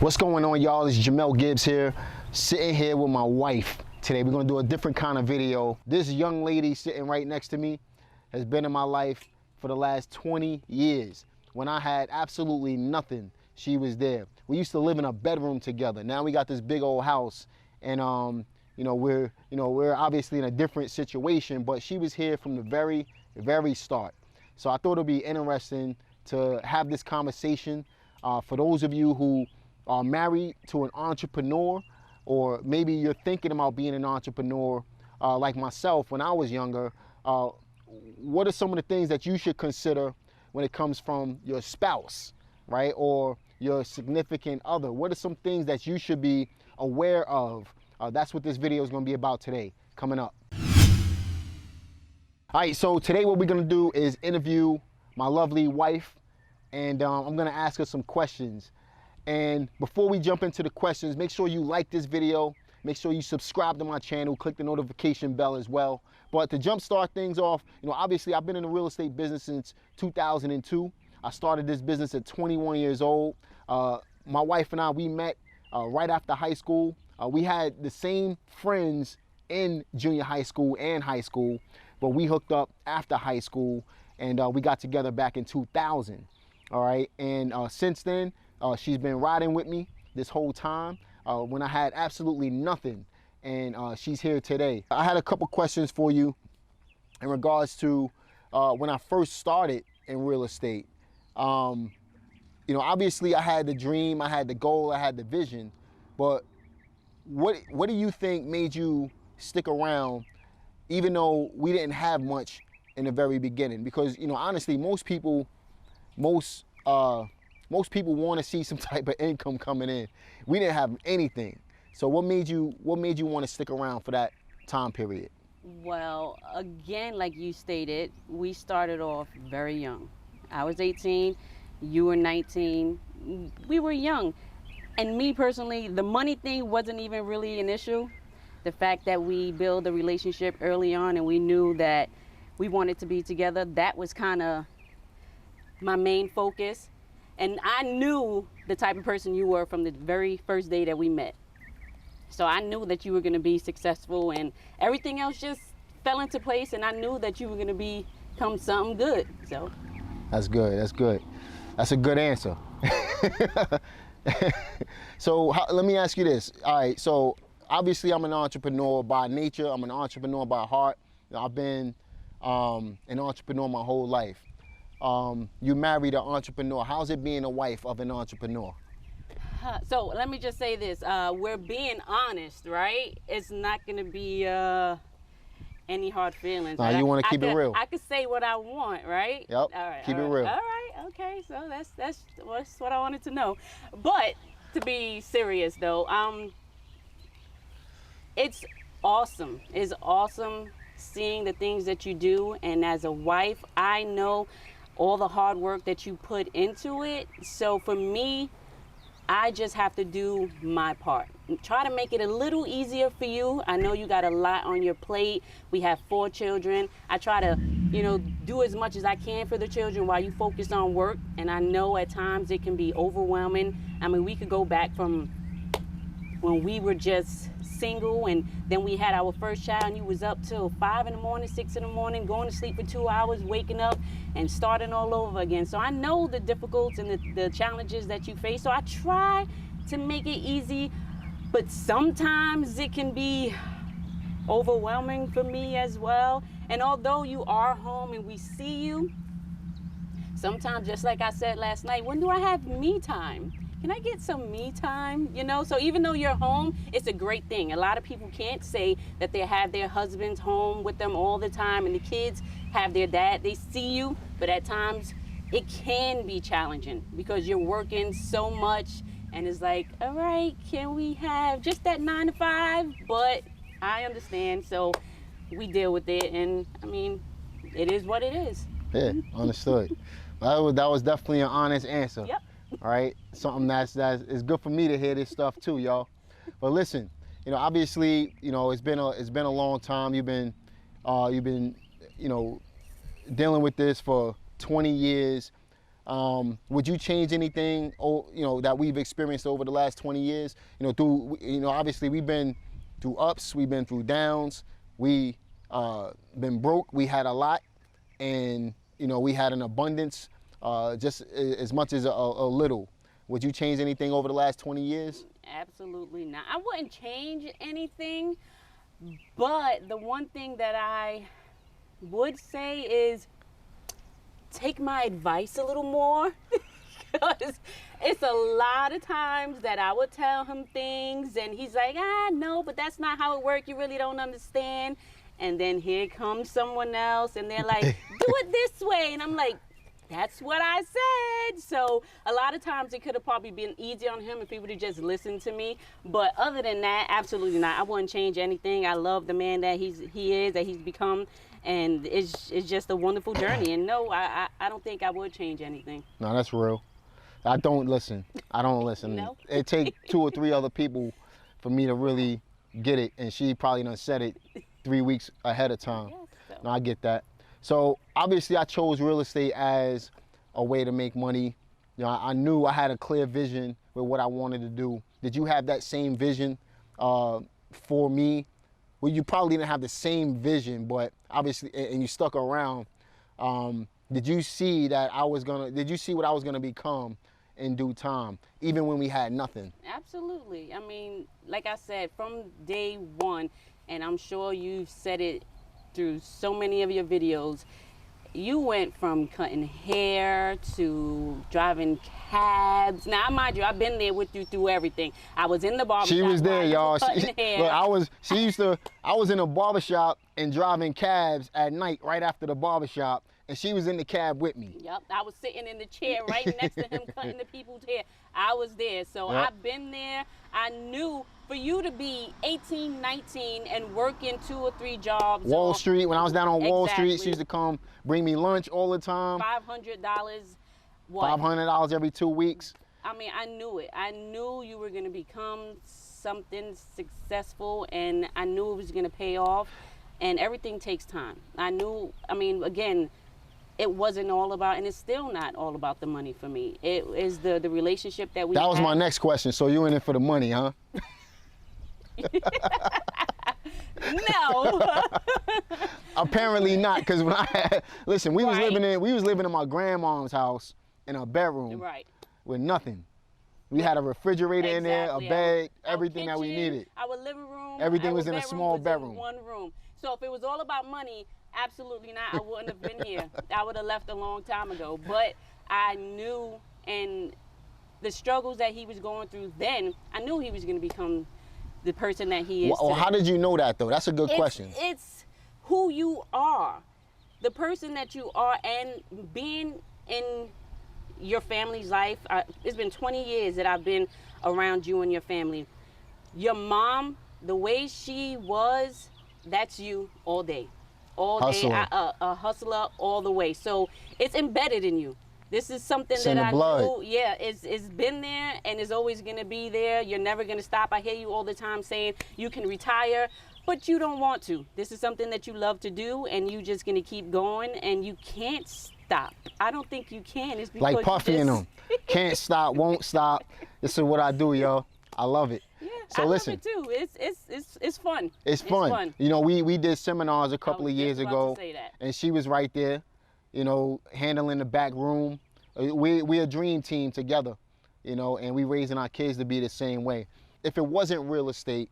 What's going on, y'all? It's Jamel Gibbs here, sitting here with my wife. Today we're gonna do a different kind of video. This young lady sitting right next to me has been in my life for the last 20 years. When I had absolutely nothing, she was there. We used to live in a bedroom together. Now we got this big old house, and we're obviously in a different situation, but she was here from the very start. So I thought it'd be interesting to have this conversation for those of you who are married to an entrepreneur, or maybe you're thinking about being an entrepreneur like myself when I was younger. What are some of the things that you should consider when it comes from your spouse, right? Or your significant other? What are some things that you should be aware of? That's what this video is going to be about today, coming up. All right, so today what we're going to do is interview my lovely wife, and I'm going to ask her some questions. And before we jump into the questions, make sure you like this video, make sure you subscribe to my channel, click the notification bell as well. But to jumpstart things off, obviously I've been in the real estate business since 2002. I started this business at 21 years old. My wife and I, we met right after high school. We had the same friends in junior high school and high school, but we hooked up after high school, and we got together back in 2000. All right, and since then, she's been riding with me this whole time when I had absolutely nothing, and she's here today. I had a couple questions for you in regards to when I first started in real estate. Obviously I had the dream, I had the goal, I had the vision, but what do you think made you stick around even though we didn't have much in the very beginning? Because honestly, most people want to see some type of income coming in. We didn't have anything. So what made you want to stick around for that time period? Well, again, like you stated, we started off very young. I was 18, you were 19. We were young. And me personally, the money thing wasn't even really an issue. The fact that we built a relationship early on and we knew that we wanted to be together, that was kind of my main focus. And I knew the type of person you were from the very first day that we met. So I knew that you were going to be successful, and everything else just fell into place, and I knew that you were going to become something good. So that's good. That's good. That's a good answer. So let me ask you this. All right, so obviously I'm an entrepreneur by nature. I'm an entrepreneur by heart. I've been an entrepreneur my whole life. You married an entrepreneur. How's it being a wife of an entrepreneur? So let me just say this. We're being honest, right? It's not going to be any hard feelings. Nah, you want to keep it real. I could say what I want, right? Yep. All right. Keep it real. All right. Okay. So that's what I wanted to know. But to be serious though, it's awesome. It's awesome seeing the things that you do, and as a wife, I know all the hard work that you put into it. So for me, I just have to do my part. Try to make it a little easier for you. I know you got a lot on your plate. We have 4 children. I try to, do as much as I can for the children while you focus on work. And I know at times it can be overwhelming. I mean, we could go back from when we were just single, and then we had our first child, and you was up till 5 in the morning, 6 in the morning, going to sleep for 2 hours, waking up and starting all over again. So I know the difficulties and the challenges that you face. So I try to make it easy, but sometimes it can be overwhelming for me as well. And although you are home and we see you, sometimes, just like I said last night, when do I have me time? Can I get some me time? So even though you're home, it's a great thing. A lot of people can't say that they have their husbands home with them all the time, and the kids have their dad. They see you, but at times it can be challenging because you're working so much, and it's like, all right, can we have just that 9 to 5? But I understand, so we deal with it, and I mean, it is what it is. Yeah, understood. That was definitely an honest answer. Yep. All right, something that's good for me to hear this stuff too, y'all. But listen, obviously, it's been a long time. You've been dealing with this for 20 years. Would you change anything, that we've experienced over the last 20 years? Obviously we've been through ups, we've been through downs, we been broke, we had a lot, and we had an abundance, just as much as a little. Would you change anything over the last 20 years? Absolutely not. I wouldn't change anything, but the one thing that I would say is take my advice a little more. Because it's a lot of times that I would tell him things and he's like, no, but that's not how it works. You really don't understand. And then here comes someone else and they're like, do it this way. And I'm like, that's what I said. So a lot of times it could have probably been easy on him if he would have just listened to me. But other than that, absolutely not. I wouldn't change anything. I love the man that he's become. And it's just a wonderful journey. And no, I don't think I would change anything. No, that's real. I don't listen. No? It takes 2 or 3 other people for me to really get it. And she probably done said it 3 weeks ahead of time. Yes, so. No, I get that. So obviously I chose real estate as a way to make money. I knew I had a clear vision with what I wanted to do. Did you have that same vision for me? Well, you probably didn't have the same vision, but obviously, and you stuck around. Did you see what I was gonna become in due time, even when we had nothing? Absolutely. I mean, like I said, from day one, and I'm sure you've said it through so many of your videos, you went from cutting hair to driving cabs. Now, mind you, I've been there with you through everything. I was in the barbershop. She was there, y'all. Look, I was in a barbershop and driving cabs at night right after the barbershop, and she was in the cab with me. Yep, I was sitting in the chair right next to him cutting the people's hair. I was there, so yep. I've been there. I knew for you to be 18, 19 and working 2 or 3 jobs. Wall Street, when I was down on Wall Exactly. Street, she used to come bring me lunch all the time. $500. What? $500 every 2 weeks. I mean, I knew it. I knew you were going to become something successful, and I knew it was going to pay off, and everything takes time. Again, it wasn't all about, and it's still not all about the money for me. It is the relationship that we That was have. my next question. So you in it for the money, huh? No. Apparently not, because when listen, we was Right. living in my grandma's house in a bedroom Right. with nothing. We had a refrigerator in there, a Exactly. bed, Our everything that we kitchen, needed. Our living room. Everything our was in a small was in bedroom. one room. So if it was all about money, absolutely not. I wouldn't have been here. I would have left a long time ago. But I knew, and the struggles that he was going through then, I knew he was going to become the person that he is Well, today. how did you know that though? That's a good question. It's who you are, the person that you are, and being in your family's life. It's been 20 years that I've been around you and your family. Your mom, the way she was, that's you all day. All Hustler. day, a hustler all the way. So it's embedded in you. This is something It's in that the I blood. knew, yeah, it's been there and it's always gonna be there. You're never gonna stop. I hear you all the time saying you can retire, but you don't want to. This is something that you love to do, and you just gonna keep going, and you can't stop. I don't think you can. It's because Like Puffy you and just... them. Can't stop, won't stop. This is what I do, yo. I love it. Yeah, So I listen. love it too. It's fun. It's fun. We did seminars a couple of years ago, Say that. and she was right there, handling the back room. We're a dream team together, and we raising our kids to be the same way. If it wasn't real estate,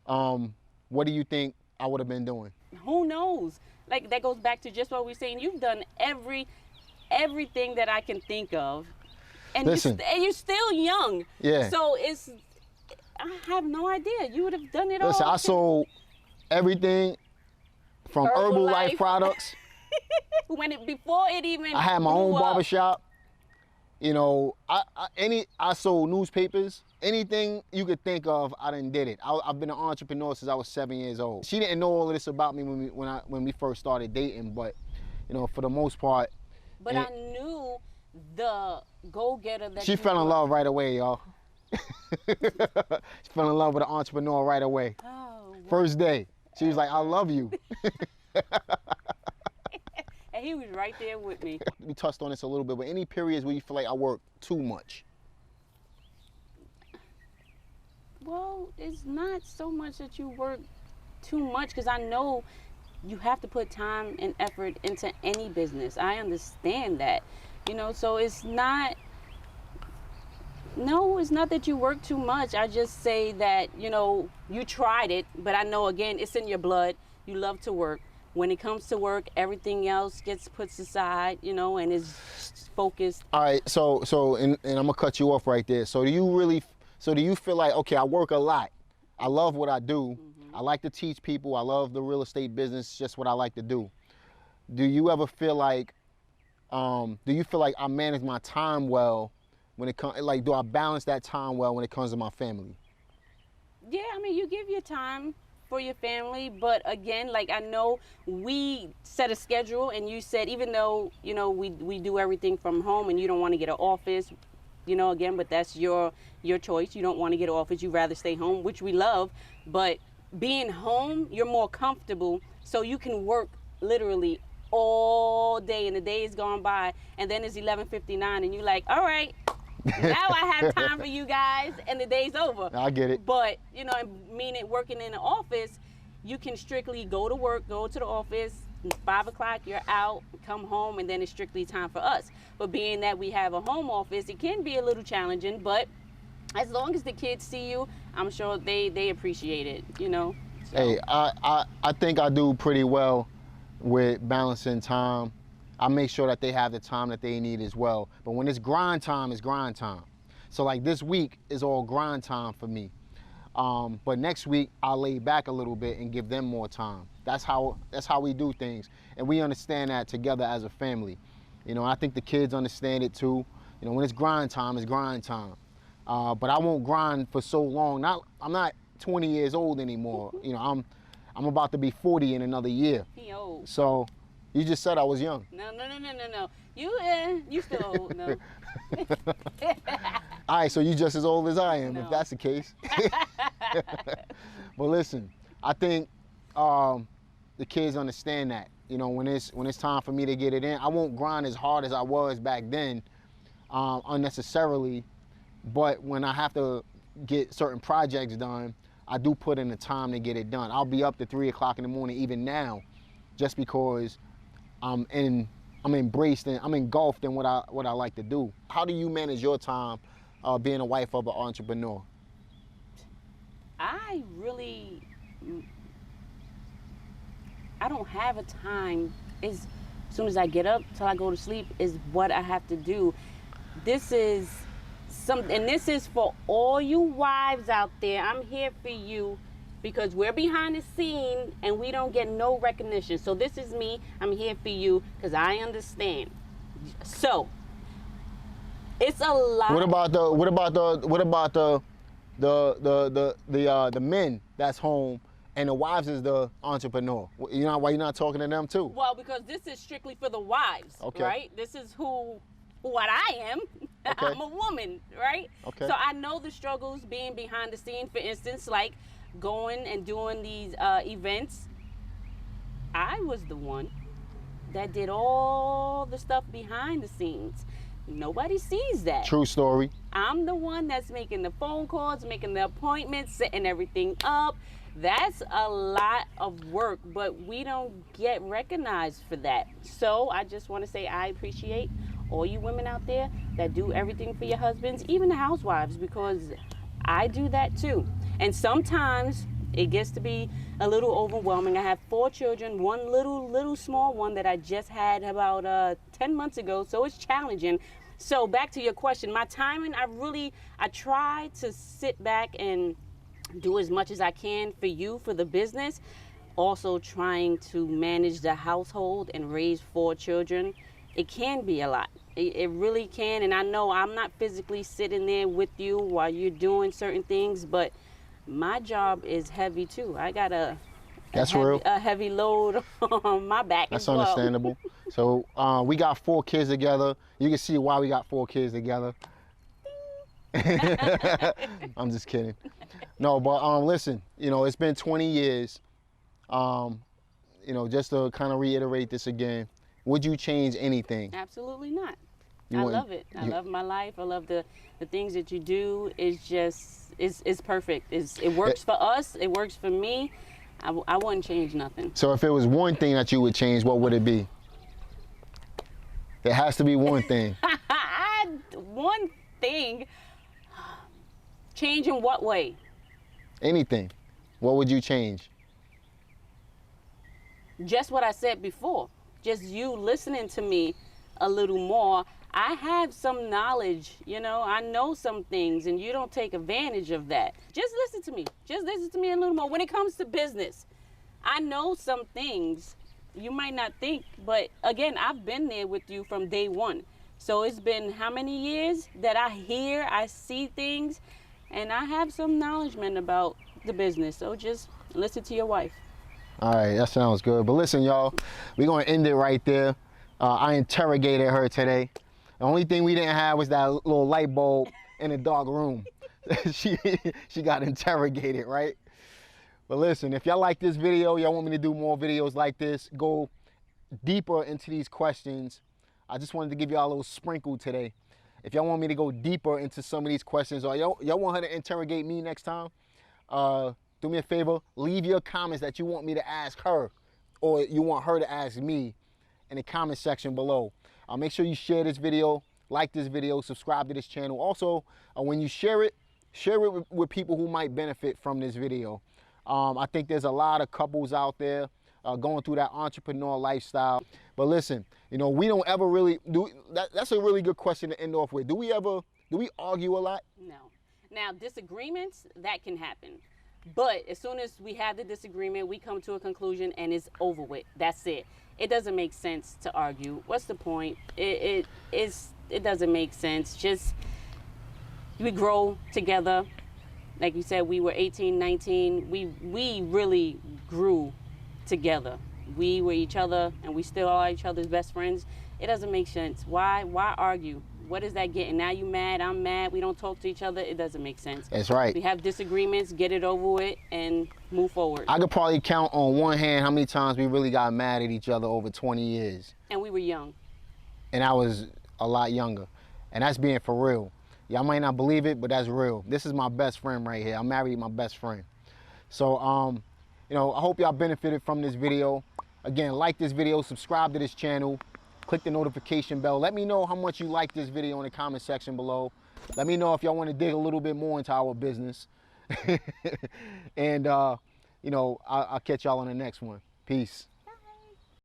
what do you think I would have been doing? Who knows? Like, that goes back to just what we're saying. You've done everything that I can think of, and Listen. you're still young. Yeah. So I have no idea. You would have done it all. Listen, I sold everything from Herbalife products. Before it even I had my blew own up. barbershop. I sold newspapers. Anything you could think of, I done did it. I've been an entrepreneur since I was 7 years old. She didn't know all of this about me when we first started dating, but for the most part. But I knew the go-getter that She you fell in were. love right away, y'all. She fell in love with an entrepreneur right away. Oh, wow. First day, she was like, "I love you." And he was right there with me. We touched on this a little bit, but any periods where you feel like I work too much? Well, it's not so much that you work too much, because I know you have to put time and effort into any business. I understand that, so it's not, no, it's not that you work too much. I just say that, you tried it, but I know, again, it's in your blood. You love to work. When it comes to work, everything else gets put aside, and is focused. All right, so and I'm gonna cut you off right there. So do you feel like, okay, I work a lot. I love what I do. I like to teach people. I love the real estate business. It's just what I like to do. Do you ever feel like, I manage my time well when it comes, like, do I balance that time well when it comes to my family? Yeah, you give your time for your family, but again, like, I know we set a schedule, and you said, even though, we do everything from home and you don't want to get an office, again, but that's your choice. You don't want to get an office. You'd rather stay home, which we love, but being home, you're more comfortable, so you can work literally all day, and the day is gone by, and then it's 11:59, and you're like, all right, now I have time for you guys, and the day's over. I get it. But, working in an office, you can strictly go to work, go to the office, 5 o'clock, you're out, come home, and then it's strictly time for us. But being that we have a home office, it can be a little challenging, but as long as the kids see you, I'm sure they appreciate it, So. Hey, I think I do pretty well with balancing time. I make sure that they have the time that they need as well. But when it's grind time, it's grind time. So like this week is all grind time for me. But next week I'll lay back a little bit and give them more time. That's how we do things, and we understand that together as a family. I think the kids understand it too. When it's grind time, it's grind time. But I won't grind for so long. I'm not 20 years old anymore. I'm about to be 40 in another year. He old. So you just said I was young. No. You still old. No. All right, so you just as old as I am, No. if that's the case. But listen, I think the kids understand that. When it's time for me to get it in, I won't grind as hard as I was back then, unnecessarily. But when I have to get certain projects done, I do put in the time to get it done. I'll be up to 3 o'clock in the morning even now, just because I'm engulfed in what I like to do. How do you manage your time being a wife of an entrepreneur? I don't have a time. As soon as I get up till I go to sleep is what I have to do. This is for all you wives out there. I'm here for you, because we're behind the scene and we don't get no recognition. So this is me. I'm here for you because I understand. So it's a lot. What about the men that's home and the wives is the entrepreneur? Why you're not talking to them too? Well, because this is strictly for the wives, okay. Right? This is what I am. Okay. I'm a woman, right? Okay. So I know the struggles being behind the scenes. For instance, like going and doing these events. I was the one that did all the stuff behind the scenes. Nobody sees that. True story. I'm the one that's making the phone calls, making the appointments, setting everything up. That's a lot of work, but we don't get recognized for that. So I just want to say I appreciate all you women out there that do everything for your husbands, even the housewives, because I do that too. And sometimes it gets to be a little overwhelming. I have 4 children, one little small one that I just had about 10 months ago, so it's challenging. So back to your question, my timing, I try to sit back and do as much as I can for you, for the business. Also trying to manage the household and raise 4 children. It can be a lot. It really can. And I know I'm not physically sitting there with you while you're doing certain things, but my job is heavy too. I got a heavy load on my back. That's as well. understandable. So we got 4 kids together. You can see why we got 4 kids together. I'm just kidding. No, but listen, it's been 20 years. Just to kind of reiterate this again, Would you change anything? Absolutely not. You I wouldn't- love it. I love my life. I love the things that you do. It's just, it's perfect. It works for us. It works for me. I wouldn't change nothing. So if it was one thing that you would change, what would it be? It has to be one thing. One thing. Change in what way? Anything. What would you change? Just what I said before. Just you listening to me a little more. I have some knowledge, you know, I know some things, and you don't take advantage of that. Just listen to me. Just listen to me a little more. When it comes to business, I know some things you might not think, but again, I've been there with you from day one. So it's been how many years that I see things, and I have some knowledge about the business. So just listen to your wife. All right, that sounds good. But listen, y'all, we're going to end it right there. I interrogated her today. The only thing we didn't have was that little light bulb in the dark room. she got interrogated, right? But listen, if y'all like this video, y'all want me to do more videos like this, go deeper into these questions. I just wanted to give y'all a little sprinkle today. If y'all want me to go deeper into some of these questions, or y'all want her to interrogate me next time, do me a favor, leave your comments that you want me to ask her, or you want her to ask me in the comment section below. Make sure you share this video, like this video, subscribe to this channel. Also, when you share it with people who might benefit from this video. I think there's a lot of couples out there going through that entrepreneur lifestyle. But listen, you know, we don't ever really do that's a really good question to end off with. Do we argue a lot? No. Now, disagreements, that can happen. But as soon as we have the disagreement, we come to a conclusion and it's over with. That's it. It doesn't make sense to argue. What's the point? It doesn't make sense. Just, we grow together. Like you said, we were 18, 19. We really grew together. We were each other, and we still are each other's best friends. It doesn't make sense. Why argue? What is that getting? Now you mad, I'm mad, we don't talk to each other. It doesn't make sense. That's right. We have disagreements, get it over with, and move forward. I could probably count on one hand how many times we really got mad at each other over 20 years. And we were young. And I was a lot younger. And that's being for real. Y'all might not believe it, but that's real. This is my best friend right here. I'm married to my best friend. So, you know, I hope y'all benefited from this video. Again, like this video, subscribe to this channel. Click the notification bell. Let me know how much you like this video in the comment section below. Let me know if y'all want to dig a little bit more into our business. And, you know, I'll catch y'all on the next one. Peace.